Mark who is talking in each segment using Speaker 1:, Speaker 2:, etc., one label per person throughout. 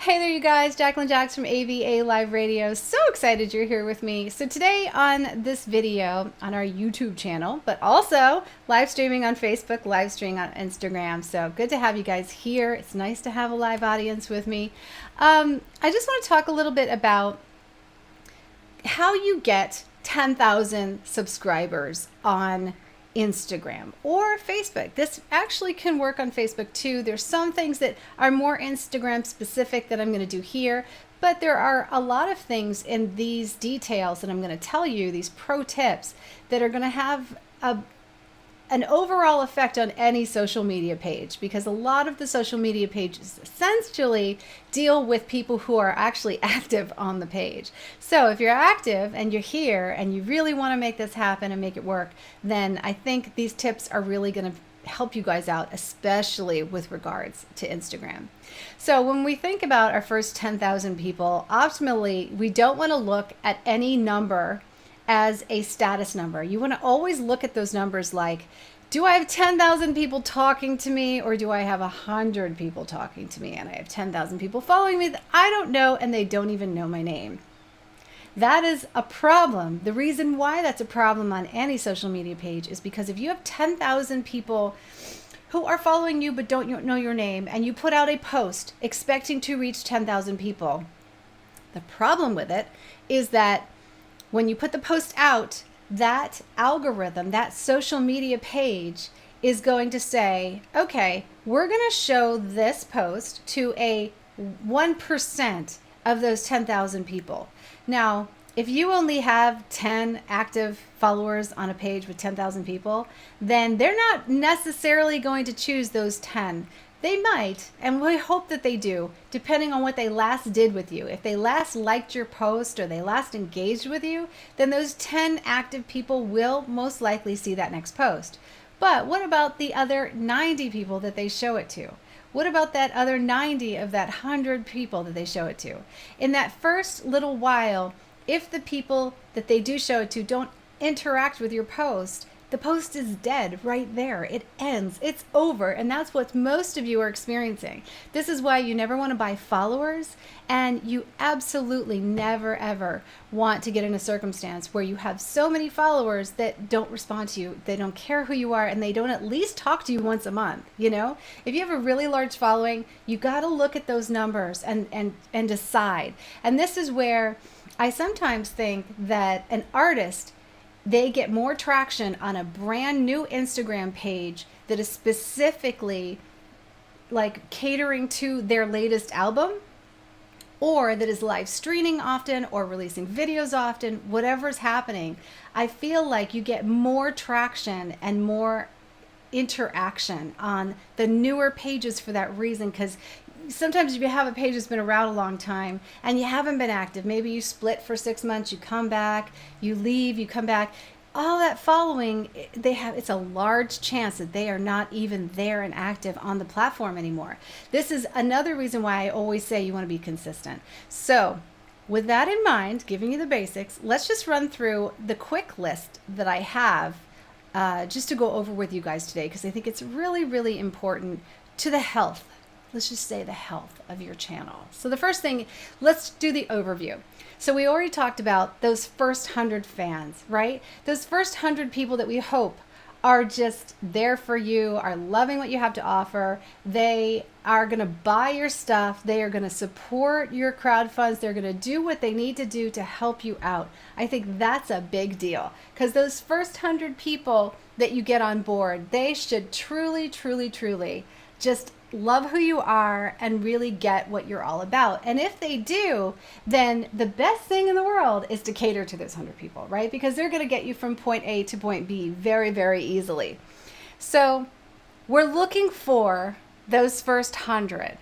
Speaker 1: Hey there, you guys. Jacqueline Jax from AVA Live Radio. So excited you're here with me. So today on this video on our YouTube channel, but also live streaming on Facebook, live streaming on Instagram. So good to have you guys here. It's nice to have a live audience with me. I just want to talk a little bit about how you get 10,000 subscribers on Instagram or Facebook. This actually can work on Facebook too. There's some things that are more Instagram specific that I'm going to do here, but there are a lot of things in these details that I'm going to tell you, these pro tips that are going to have an overall effect on any social media page, because a lot of the social media pages essentially deal with people who are actually active on the page. So if you're active and you're here and you really want to make this happen and make it work, then I think these tips are really going to help you guys out, especially with regards to Instagram. So when we think about our first 10,000 people, optimally, we don't want to look at any number as a status number. You want to always look at those numbers like, do I have 10,000 people talking to me, or do I have 100 people talking to me and I have 10,000 people following me that I don't know and they don't even know my name? That is a problem. The reason why that's a problem on any social media page is because if you have 10,000 people who are following you but don't know your name, and you put out a post expecting to reach 10,000 people, the problem with it is that when you put the post out, that algorithm, that social media page is going to say, okay, we're going to show this post to a 1% of those 10,000 people. Now, if you only have 10 active followers on a page with 10,000 people, then they're not necessarily going to choose those 10. They might, and we hope that they do, depending on what they last did with you. If they last liked your post or they last engaged with you, then those 10 active people will most likely see that next post. But what about the other 90 people that they show it to? What about that other 90 of that 100 people that they show it to? In that first little while, if the people that they do show it to don't interact with your post, the post is dead right there. It ends. It's over. And that's what most of you are experiencing. This is why you never want to buy followers, and you absolutely never ever want to get in a circumstance where you have so many followers that don't respond to you. They don't care who you are, and they don't at least talk to you once a month. You know, if you have a really large following, you got to look at those numbers and decide. And this is where I sometimes think that an artist, they get more traction on a brand new Instagram page that is specifically like catering to their latest album, or that is live streaming often or releasing videos often, whatever's happening. I feel like you get more traction and more interaction on the newer pages for that reason, because sometimes if you have a page that's been around a long time and you haven't been active, maybe you split for 6 months, you come back, you leave, you come back, all that following, it's a large chance that they are not even there and active on the platform anymore. This is another reason why I always say you want to be consistent. So with that in mind, giving you the basics, let's just run through the quick list that I have just to go over with you guys today, because I think it's really, really important to the health. Let's just say the health of your channel. So the first thing, let's do the overview. So we already talked about those first 100 fans, right? Those first 100 people that we hope are just there for you, are loving what you have to offer. They are going to buy your stuff. They are going to support your crowd funds. They're going to do what they need to do to help you out. I think that's a big deal, because those first 100 people that you get on board, they should truly, truly, truly just love who you are and really get what you're all about. And if they do, then the best thing in the world is to cater to those 100 people, right? Because they're going to get you from point A to point B very, very easily. So we're looking for those first 100,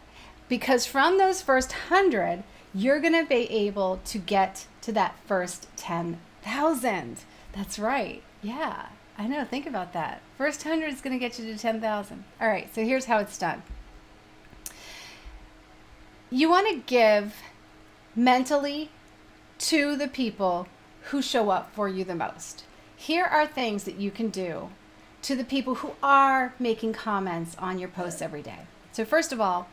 Speaker 1: because from those first 100, you're going to be able to get to that first 10,000. That's right. Yeah, I know. Think about that. First 100 is going to get you to 10,000. All right. So here's how it's done. You want to give mentally to the people who show up for you the most. Here are things that you can do to the people who are making comments on your posts every day. So first of all,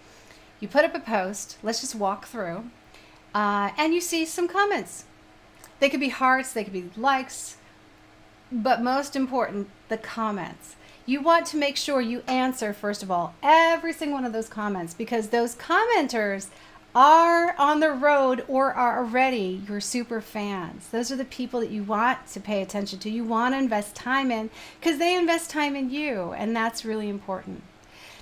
Speaker 1: You put up a post, let's just walk through, and you see some comments. They could be hearts, they could be likes, but most important, the comments. You want to make sure you answer, first of all, every single one of those comments, because those commenters are on the road or are already your super fans. Those are the people that you want to pay attention to. You want to invest time in because they invest time in you, and that's really important.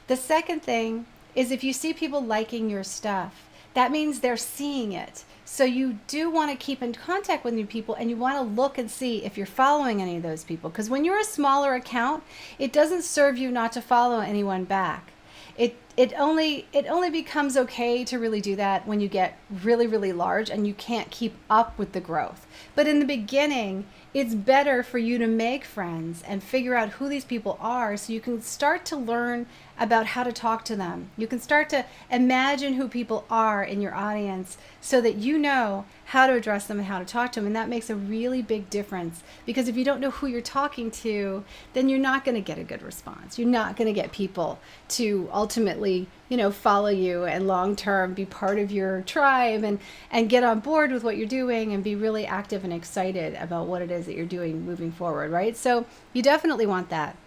Speaker 1: The second thing is if you see people liking your stuff, that means they're seeing it. So you do want to keep in contact with new people, and you want to look and see if you're following any of those people. Because when you're a smaller account, it doesn't serve you not to follow anyone back. It only becomes okay to really do that when you get really, really large and you can't keep up with the growth. But in the beginning, it's better for you to make friends and figure out who these people are so you can start to learn about how to talk to them. You can start to imagine who people are in your audience so that you know how to address them and how to talk to them. And that makes a really big difference, because if you don't know who you're talking to, then you're not going to get a good response. You're not going to get people to ultimately, follow you and long term be part of your tribe and get on board with what you're doing and be really active and excited about what it is that you're doing moving forward, right? So you definitely want that.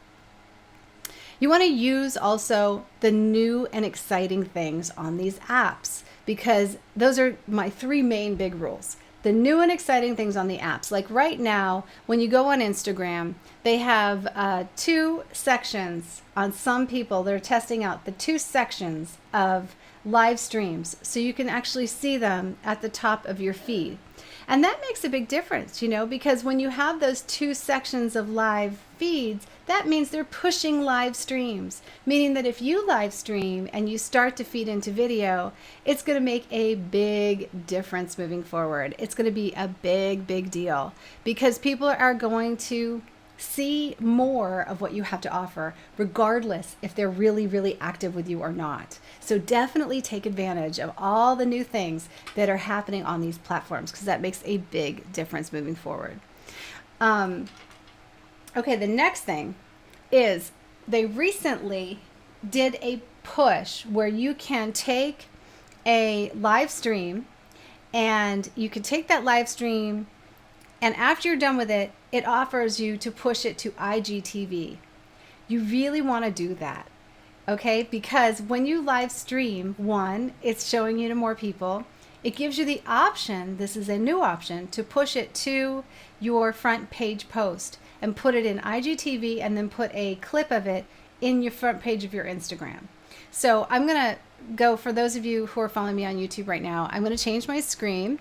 Speaker 1: You want to use also the new and exciting things on these apps, because those are my three main big rules. The new and exciting things on the apps. Like right now, when you go on Instagram, they have two sections on some people. They're testing out the two sections of live streams, so you can actually see them at the top of your feed. And that makes a big difference, because when you have those two sections of live feeds, that means they're pushing live streams, meaning that if you live stream and you start to feed into video, it's going to make a big difference moving forward. It's going to be a big, big deal, because people are going to see more of what you have to offer, regardless if they're really, really active with you or not. So definitely take advantage of all the new things that are happening on these platforms, because that makes a big difference moving forward. Okay, the next thing is they recently did a push where you can take a live stream, and you can take that live stream, and after you're done with it, it offers you to push it to IGTV. You really want to do that, okay? Because when you live stream, one, it's showing you to more people. It gives you the option, this is a new option, to push it to your front page post and put it in IGTV, and then put a clip of it in your front page of your Instagram. So I'm going to go, for those of you who are following me on YouTube right now, I'm going to change my screen.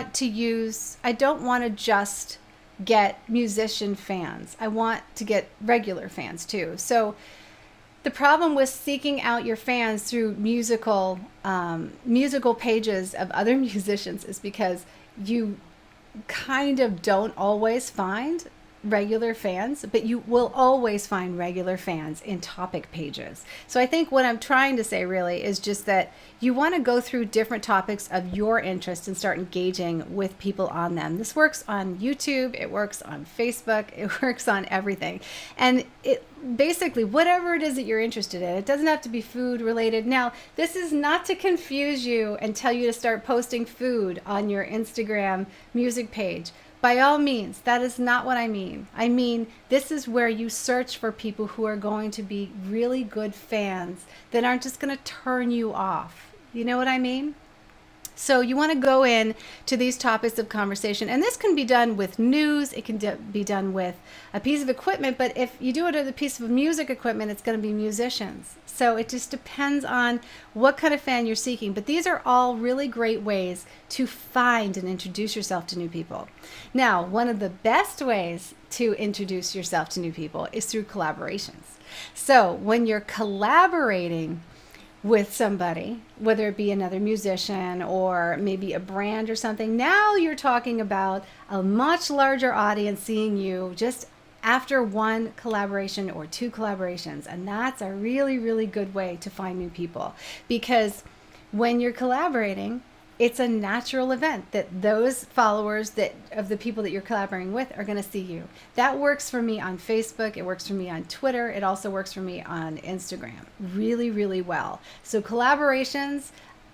Speaker 1: I don't want to just get musician fans. I want to get regular fans too. So the problem with seeking out your fans through musical pages of other musicians is because you kind of don't always find regular fans, but you will always find regular fans in topic pages. So I think what I'm trying to say really is just that you want to go through different topics of your interest and start engaging with people on them. This works on YouTube, it works on Facebook, it works on everything. And it basically, whatever it is that you're interested in, it doesn't have to be food related. Now, this is not to confuse you and tell you to start posting food on your Instagram music page. By all means, that is not what I mean. I mean, this is where you search for people who are going to be really good fans that aren't just going to turn you off. You know what I mean? So you want to go in to these topics of conversation, and this can be done with news. It can be done with a piece of equipment, but if you do it with a piece of music equipment, it's going to be musicians. So it just depends on what kind of fan you're seeking. But these are all really great ways to find and introduce yourself to new people. Now, one of the best ways to introduce yourself to new people is through collaborations. So when you're collaborating with somebody, whether it be another musician or maybe a brand or something, now you're talking about a much larger audience seeing you just after one collaboration or two collaborations. And that's a really, really good way to find new people, because when you're collaborating, it's a natural event that those followers of the people that you're collaborating with are going to see you. That works for me on Facebook. It works for me on Twitter. It also works for me on Instagram really, really well. So collaborations,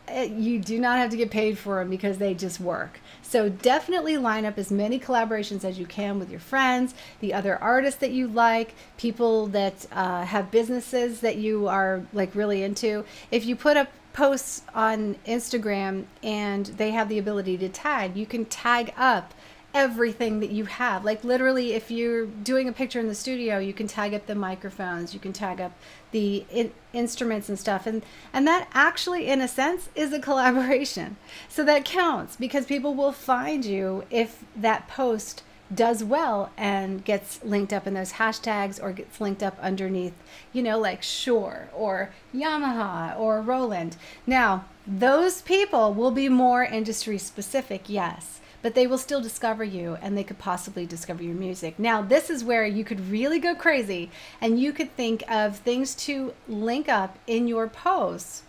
Speaker 1: you do not have to get paid for them because they just work. So definitely line up as many collaborations as you can with your friends, the other artists that you like, people that have businesses that you are like really into. If you put up posts on Instagram and they have the ability to tag, you can tag up everything that you have. Like literally, if you're doing a picture in the studio, you can tag up the microphones, you can tag up the instruments and stuff, and that actually in a sense is a collaboration. So that counts, because people will find you if that post does well and gets linked up in those hashtags or gets linked up underneath, like Shure or Yamaha or Roland. Now, those people will be more industry specific, yes, but they will still discover you, and they could possibly discover your music. Now, this is where you could really go crazy, and you could think of things to link up in your posts,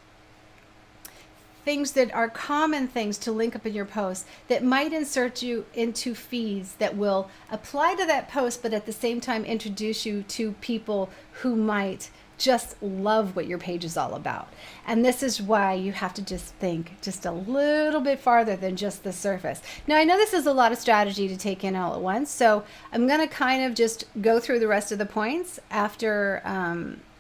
Speaker 1: things that are common things to link up in your posts that might insert you into feeds that will apply to that post, but at the same time introduce you to people who might just love what your page is all about. And this is why you have to just think just a little bit farther than just the surface. Now, I know this is a lot of strategy to take in all at once, so I'm going to kind of just go through the rest of the points after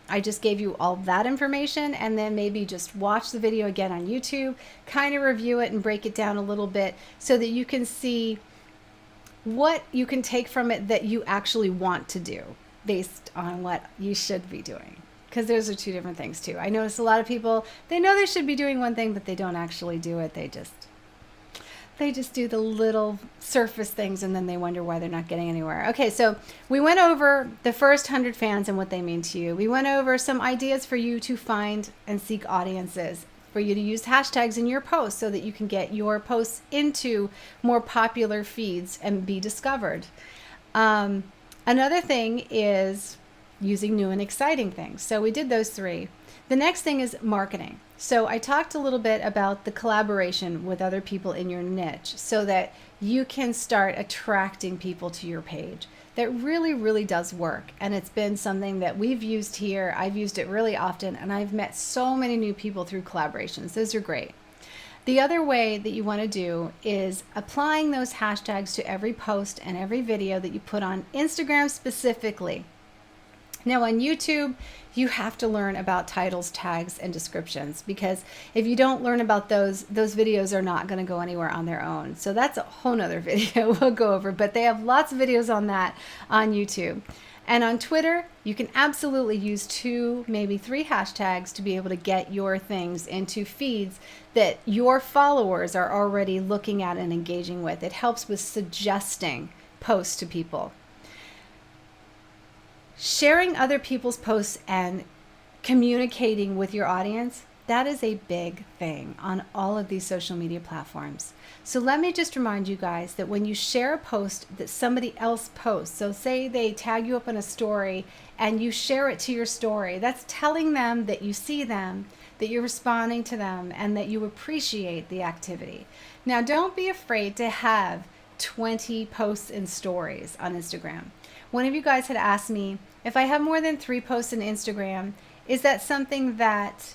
Speaker 1: I just gave you all that information, and then maybe just watch the video again on YouTube, kind of review it and break it down a little bit so that you can see what you can take from it that you actually want to do based on what you should be doing. Because those are two different things too. I notice a lot of people, they know they should be doing one thing, but they don't actually do it. They just do the little surface things, and then they wonder why they're not getting anywhere. Okay, so we went over the first 100 fans and what they mean to you. We went over some ideas for you to find and seek audiences, for you to use hashtags in your posts so that you can get your posts into more popular feeds and be discovered. Another thing is using new and exciting things. So we did those three. The next thing is marketing. So I talked a little bit about the collaboration with other people in your niche so that you can start attracting people to your page. That really, really does work. And it's been something that we've used here. I've used it really often, and I've met so many new people through collaborations. Those are great. The other way that you want to do is applying those hashtags to every post and every video that you put on Instagram specifically. Now on YouTube, you have to learn about titles, tags, and descriptions, because if you don't learn about those videos are not going to go anywhere on their own. So that's a whole nother video we'll go over, but they have lots of videos on that on YouTube. And on Twitter, you can absolutely use 2, maybe 3 hashtags to be able to get your things into feeds that your followers are already looking at and engaging with. It helps with suggesting posts to people. Sharing other people's posts and communicating with your audience, that is a big thing on all of these social media platforms. So let me just remind you guys that when you share a post that somebody else posts, so say they tag you up in a story and you share it to your story, that's telling them that you see them, that you're responding to them, and that you appreciate the activity. Now, don't be afraid to have 20 posts and stories on Instagram. One of you guys had asked me, if I have more than 3 posts on Instagram, is that something that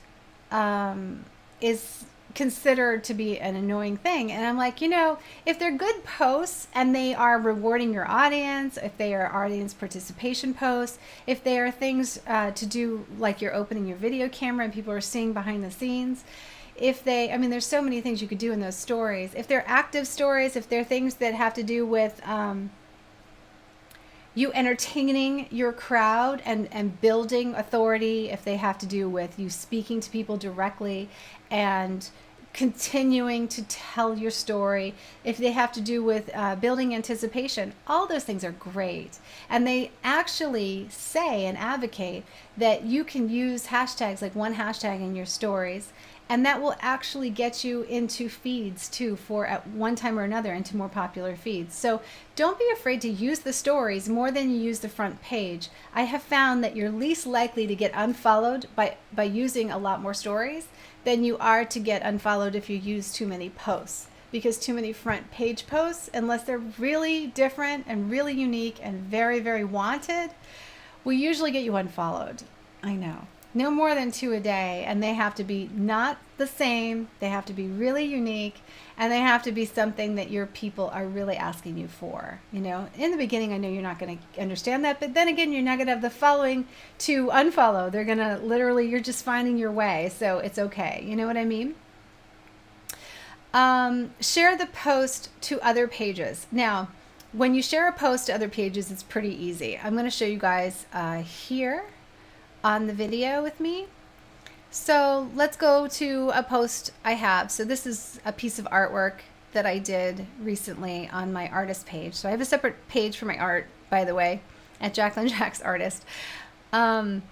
Speaker 1: is considered to be an annoying thing? And I'm like, if they're good posts and they are rewarding your audience, if they are audience participation posts, if they are things to do like you're opening your video camera and people are seeing behind the scenes, there's so many things you could do in those stories. If they're active stories, if they're things that have to do with you entertaining your crowd and building authority, if they have to do with you speaking to people directly and continuing to tell your story, if they have to do with building anticipation, all those things are great. And they actually say and advocate that you can use hashtags, like 1 hashtag in your stories, and that will actually get you into feeds too, for at one time or another into more popular feeds. So don't be afraid to use the stories more than you use the front page. I have found that you're least likely to get unfollowed by using a lot more stories than you are to get unfollowed if you use too many posts. Because too many front page posts, unless they're really different and really unique and very, very wanted, will usually get you unfollowed. I know. No more than 2 a day, and they have to be not the same, they have to be really unique, and they have to be something that your people are really asking you for. In the beginning, I know you're not going to understand that, but then again, you're not going to have the following to unfollow. They're going to literally, you're just finding your way, so it's okay. You know what I mean? Share the post to other pages. Now, when you share a post to other pages, it's pretty easy. I'm going to show you guys here on the video with me. So let's go to a post I have. So this is a piece of artwork that I did recently on my artist page. So I have a separate page for my art, by the way, at Jacqueline Jax Artist. And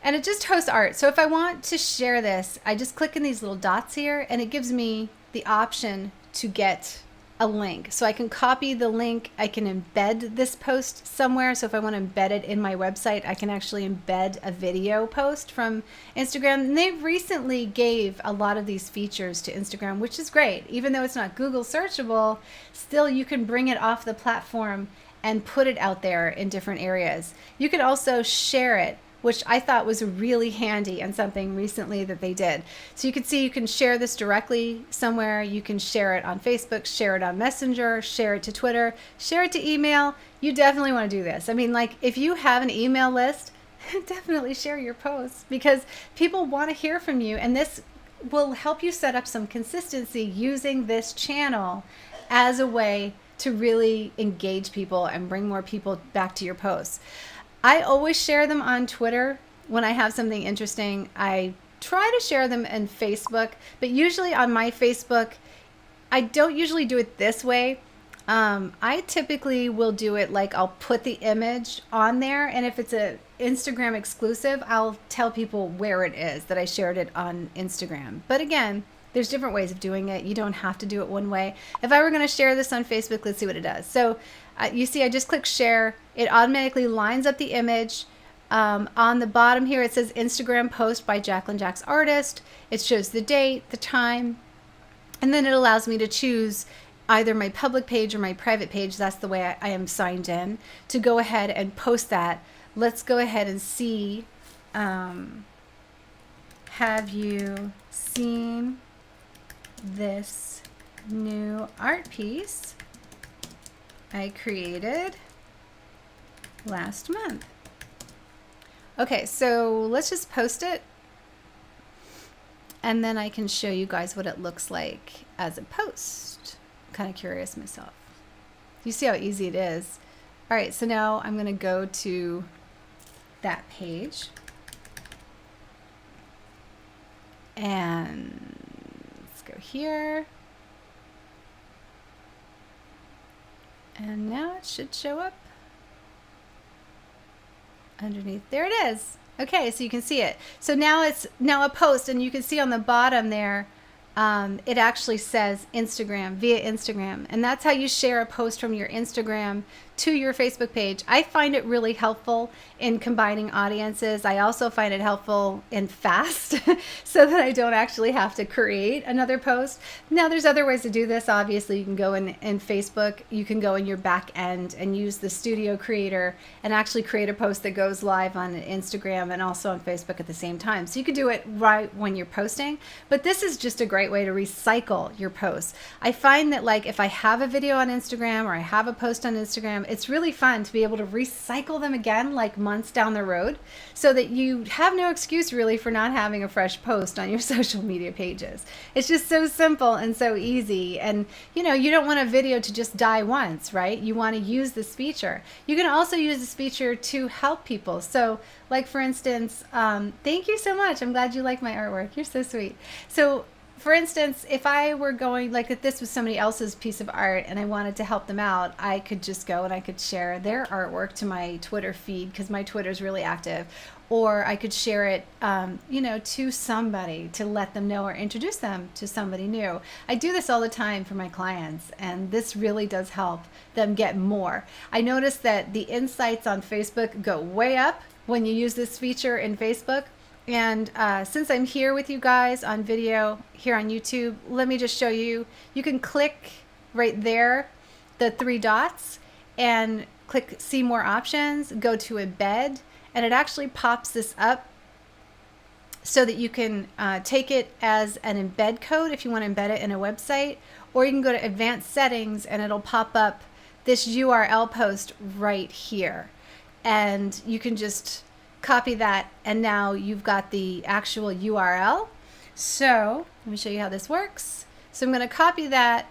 Speaker 1: it just hosts art. So if I want to share this, I just click in these little dots here and it gives me the option to get a link. So I can copy the link, I can embed this post somewhere. So if I want to embed it in my website, I can actually embed a video post from Instagram. And they recently gave a lot of these features to Instagram, which is great. Even though it's not Google searchable, still you can bring it off the platform and put it out there in different areas. You can also share it, which I thought was really handy and something recently that they did. So you can see you can share this directly somewhere. You can share it on Facebook, share it on Messenger, share it to Twitter, share it to email. You definitely want to do this. If you have an email list, definitely share your posts because people want to hear from you, and this will help you set up some consistency using this channel as a way to really engage people and bring more people back to your posts. I always share them on Twitter when I have something interesting. I try to share them in Facebook, but usually on my Facebook, I don't usually do it this way. I typically will do it like I'll put the image on there, and if it's a Instagram exclusive, I'll tell people where it is that I shared it on Instagram. But again, there's different ways of doing it. You don't have to do it one way. If I were going to share this on Facebook, let's see what it does. So you see, I just click share. It automatically lines up the image. On the bottom here, it says Instagram post by Jacqueline Jax Artist. It shows the date, the time, and then it allows me to choose either my public page or my private page. That's the way I am signed in to go ahead and post that. Let's go ahead and see. Have you seen this new art piece I created last month? Okay, so let's just post it, and then I can show you guys what it looks like as a post. I'm kind of curious myself. You see how easy it is. All right, so now I'm going to go to that page. And let's go here. And now it should show up underneath. There it is. Okay, so you can see it. So now it's now a post, and you can see on the bottom there, it actually says Instagram, via Instagram. And that's how you share a post from your Instagram to your Facebook page. I find it really helpful in combining audiences. I also find it helpful in fast so that I don't actually have to create another post. Now there's other ways to do this. Obviously you can go in Facebook, you can go in your back end and use the Studio Creator and actually create a post that goes live on Instagram and also on Facebook at the same time. So you can do it right when you're posting, but this is just a great way to recycle your posts. I find that like if I have a video on Instagram or I have a post on Instagram, it's really fun to be able to recycle them again like months down the road so that you have no excuse really for not having a fresh post on your social media pages. It's just so simple and so easy. And you know, you don't want a video to just die once, right? You want to use this feature. You can also use this feature to help people. So like for instance, thank you so much. I'm glad you like my artwork. You're so sweet. So for instance, if I were going, like if this was somebody else's piece of art and I wanted to help them out, I could just go and I could share their artwork to my Twitter feed because my Twitter is really active. Or I could share it, you know, to somebody to let them know or introduce them to somebody new. I do this all the time for my clients, and this really does help them get more. I noticed that the insights on Facebook go way up when you use this feature in Facebook. And since I'm here with you guys on video here on YouTube, let me just show you. You can click right there, the 3 dots, and click see more options, go to embed, and it actually pops this up so that you can take it as an embed code if you want to embed it in a website, or you can go to advanced settings and it'll pop up this URL post right here. And you can just copy that, and now you've got the actual URL. So let me show you how this works. So I'm going to copy that,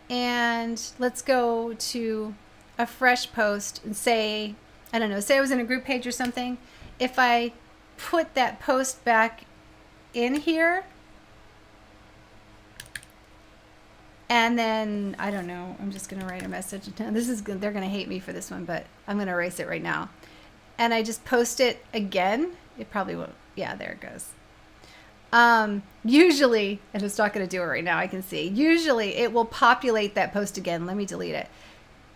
Speaker 1: and let's go to a fresh post and say, I don't know, say I was in a group page or something. If I put that post back in here, and then, I don't know, I'm just going to write a message. This is good. They're going to hate me for this one, but I'm going to erase it right now. And I just post it again, it probably won't. Yeah, there it goes. Usually, and it's not going to do it right now, I can see. Usually it will populate that post again. Let me delete it.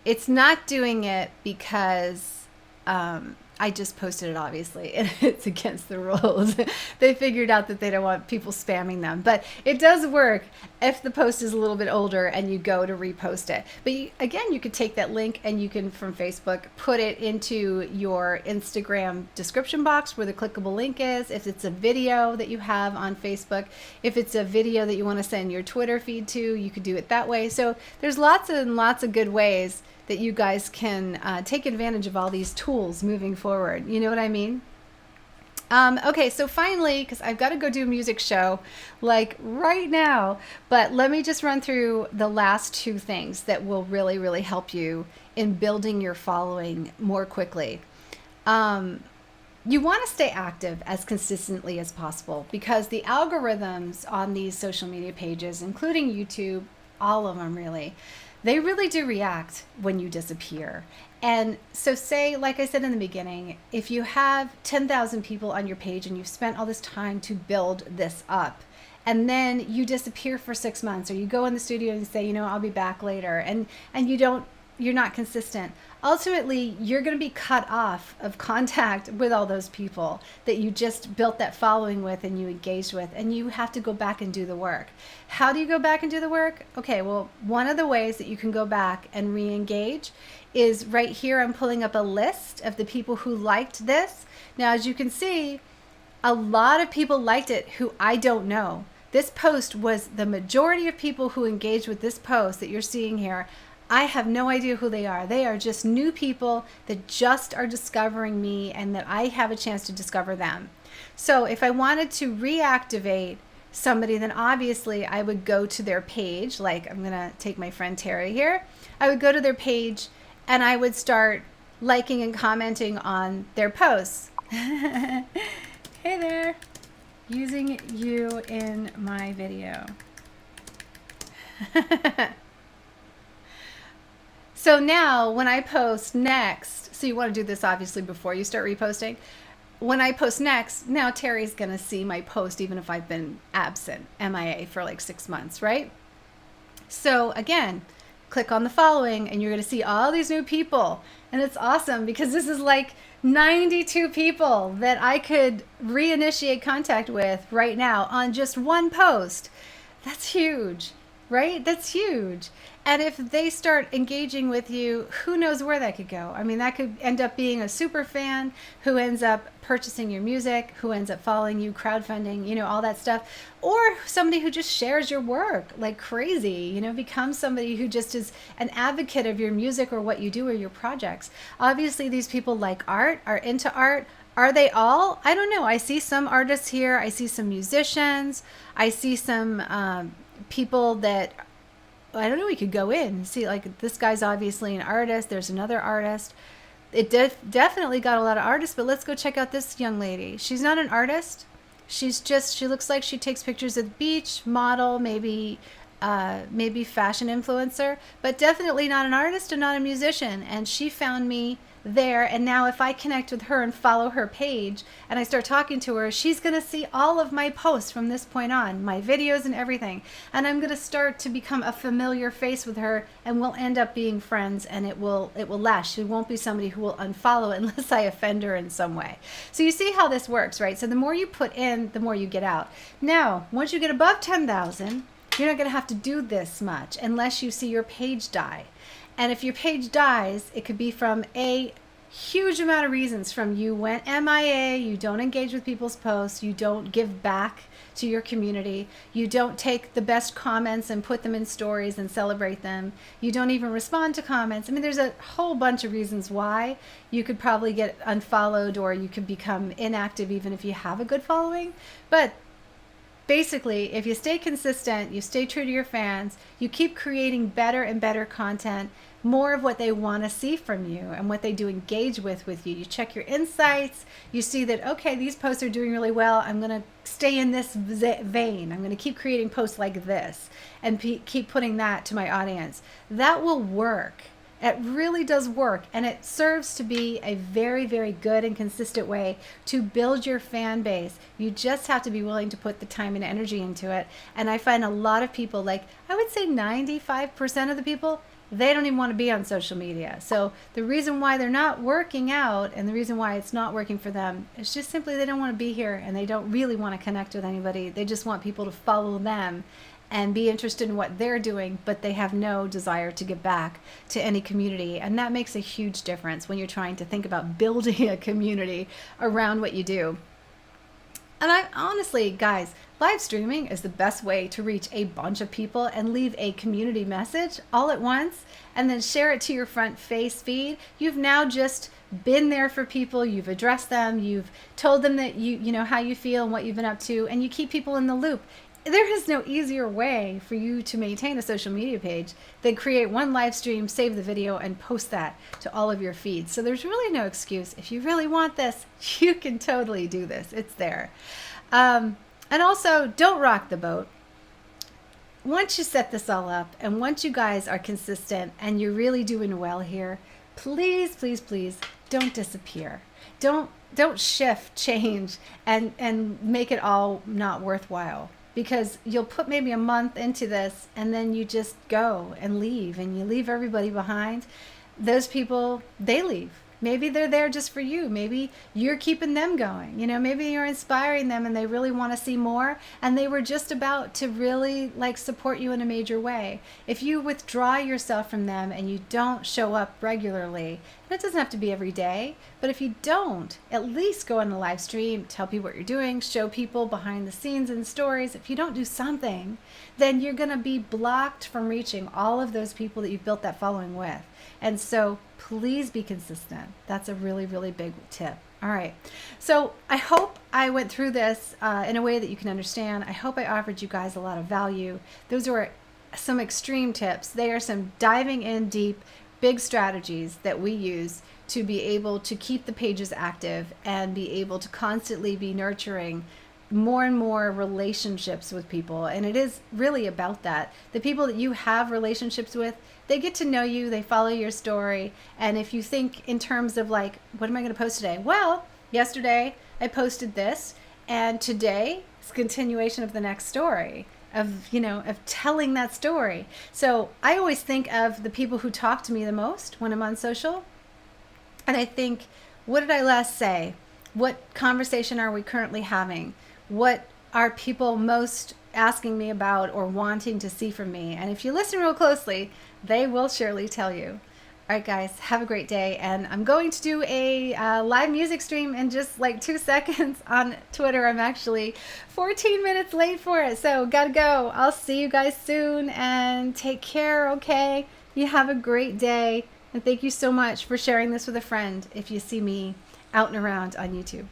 Speaker 1: It's not doing it because I just posted it, obviously, and it's against the rules. They figured out that they don't want people spamming them. But it does work if the post is a little bit older and you go to repost it. But again, you could take that link and you can, from Facebook, put it into your Instagram description box where the clickable link is. If it's a video that you have on Facebook, if it's a video that you want to send your Twitter feed to, you could do it that way. So there's lots and lots of good ways that you guys can take advantage of all these tools moving forward. You know what I mean? Okay, so finally, because I've got to go do a music show like right now, but let me just run through the last 2 things that will really, really help you in building your following more quickly. You want to stay active as consistently as possible because the algorithms on these social media pages, including YouTube, all of them really, they really do react when you disappear. And so say, like I said in the beginning, if you have 10,000 people on your page and you've spent all this time to build this up, and then you disappear for 6 months, or you go in the studio and say, you know, I'll be back later, and you're not consistent. Ultimately, you're going to be cut off of contact with all those people that you just built that following with and you engaged with, and you have to go back and do the work. How do you go back and do the work? Okay, well, one of the ways that you can go back and re-engage is right here. I'm pulling up a list of the people who liked this. Now, as you can see, a lot of people liked it who I don't know. This post was the majority of people who engaged with this post that you're seeing here. I have no idea who they are. They are just new people that just are discovering me and that I have a chance to discover them. So if I wanted to reactivate somebody, then obviously I would go to their page. Like I'm going to take my friend Terry here. I would go to their page and I would start liking and commenting on their posts. Hey there, using you in my video. So now when I post next, so you want to do this obviously before you start reposting. When I post next, now Terry's going to see my post even if I've been absent, MIA, for like 6 months, right? So again, click on the following and you're going to see all these new people. And it's awesome because this is like 92 people that I could reinitiate contact with right now on just one post. That's huge, right? That's huge. And if they start engaging with you, who knows where that could go? I mean, that could end up being a super fan who ends up purchasing your music, who ends up following you, crowdfunding, you know, all that stuff. Or somebody who just shares your work like crazy, you know, becomes somebody who just is an advocate of your music or what you do or your projects. Obviously, these people like art, are into art. Are they all? I don't know. I see some artists here. I see some musicians. I see some people that, I don't know, we could go in and see, like, this guy's obviously an artist. There's another artist. It definitely got a lot of artists, but let's go check out this young lady. She's not an artist. She's just, she looks like she takes pictures at the beach, model, maybe fashion influencer, but definitely not an artist and not a musician. And she found me there, and now if I connect with her and follow her page and I start talking to her, she's going to see all of my posts from this point on, my videos and everything, and I'm going to start to become a familiar face with her, and we'll end up being friends, and it will last. She won't be somebody who will unfollow unless I offend her in some way. So you see how this works, right? So the more you put in, the more you get out. Now once you get above 10,000, you're not going to have to do this much unless you see your page die. And if your page dies, it could be from a huge amount of reasons. From you went MIA, you don't engage with people's posts, you don't give back to your community, you don't take the best comments and put them in stories and celebrate them, you don't even respond to comments. I mean, there's a whole bunch of reasons why you could probably get unfollowed, or you could become inactive even if you have a good following. But basically, if you stay consistent, you stay true to your fans, you keep creating better and better content, more of what they want to see from you and what they do engage with you. You check your insights, you see that, okay, these posts are doing really well. I'm going to stay in this vein. I'm going to keep creating posts like this and keep putting that to my audience. That will work. It really does work, and it serves to be a very, very good and consistent way to build your fan base. You just have to be willing to put the time and energy into it. And I find a lot of people, like I would say 95% of the people, they don't even want to be on social media. So the reason why they're not working out and the reason why it's not working for them is just simply they don't want to be here, and they don't really want to connect with anybody. They just want people to follow them and be interested in what they're doing, but they have no desire to give back to any community. And that makes a huge difference when you're trying to think about building a community around what you do. And I honestly, guys, live streaming is the best way to reach a bunch of people and leave a community message all at once, and then share it to your front face feed. You've now just been there for people, you've addressed them, you've told them that you know how you feel and what you've been up to, and you keep people in the loop. There is no easier way for you to maintain a social media page than create one live stream, save the video, and post that to all of your feeds. So there's really no excuse. If you really want this, you can totally do this. It's there. And also, don't rock the boat. Once you set this all up, and once you guys are consistent and you're really doing well here, please, please, please don't disappear. Don't shift, change, and make it all not worthwhile. Because you'll put maybe a month into this, and then you just go and leave, and you leave everybody behind. Those people, they leave. Maybe they're there just for you. Maybe you're keeping them going. You know, maybe you're inspiring them and they really want to see more, and they were just about to really like support you in a major way. If you withdraw yourself from them and you don't show up regularly, and it doesn't have to be every day, but if you don't, at least go on a live stream, tell people what you're doing, show people behind the scenes and stories. If you don't do something, then you're going to be blocked from reaching all of those people that you've built that following with. And so please be consistent. That's a really, really big tip. All right. So I hope I went through this in a way that you can understand. I hope I offered you guys a lot of value. Those were some extreme tips. They are some diving in deep, big strategies that we use to be able to keep the pages active and be able to constantly be nurturing more and more relationships with people. And it is really about that. The people that you have relationships with, they get to know you, they follow your story. And if you think in terms of like, what am I going to post today? Well, yesterday I posted this, and today it's a continuation of the next story, of, you know, of telling that story. So I always think of the people who talk to me the most when I'm on social, and I think, what did I last say? What conversation are we currently having? What are people most asking me about or wanting to see from me? And if you listen real closely, they will surely tell you. All right, guys, have a great day. And I'm going to do a live music stream in just like 2 seconds on Twitter. I'm actually 14 minutes late for it, so gotta go. I'll see you guys soon, and take care, okay? You have a great day. And thank you so much for sharing this with a friend if you see me out and around on YouTube.